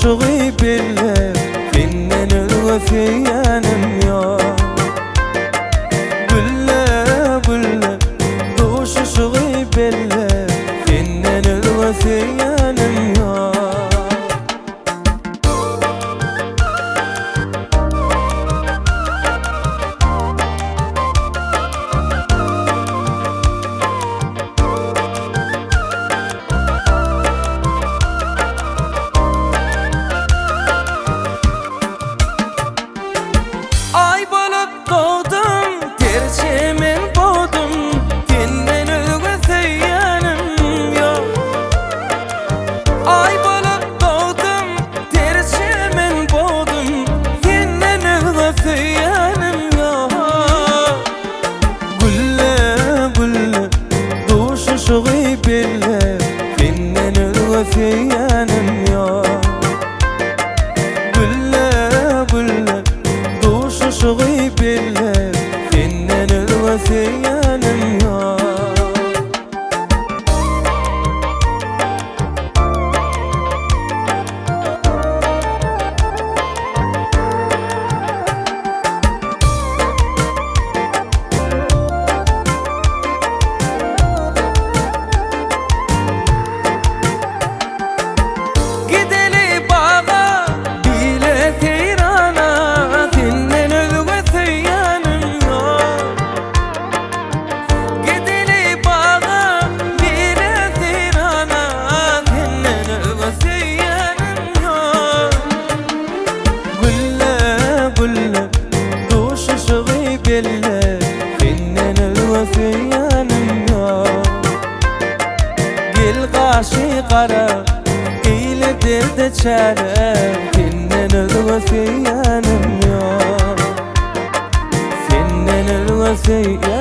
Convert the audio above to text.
شغي بالله فنان الوفيانم يا بالله بالله دوش شغي بالله فنان الوفيانم يا Ay balık doğdum, tercimin boğdum, kendin ölgüsüyenim yok. Ay balık doğdum, tercimin boğdum, kendin ölgüsüyenim yok. Gülle gülle, duşu şuği bille, kendin ölgüsüyenim yok. Gülle gülle, شغي بالله فنان الوفيانم يا بالله فنان الوفيانم يا قل غاشي قرا قيل درد شارع فنان الوفيانم يا فنان الوفيانم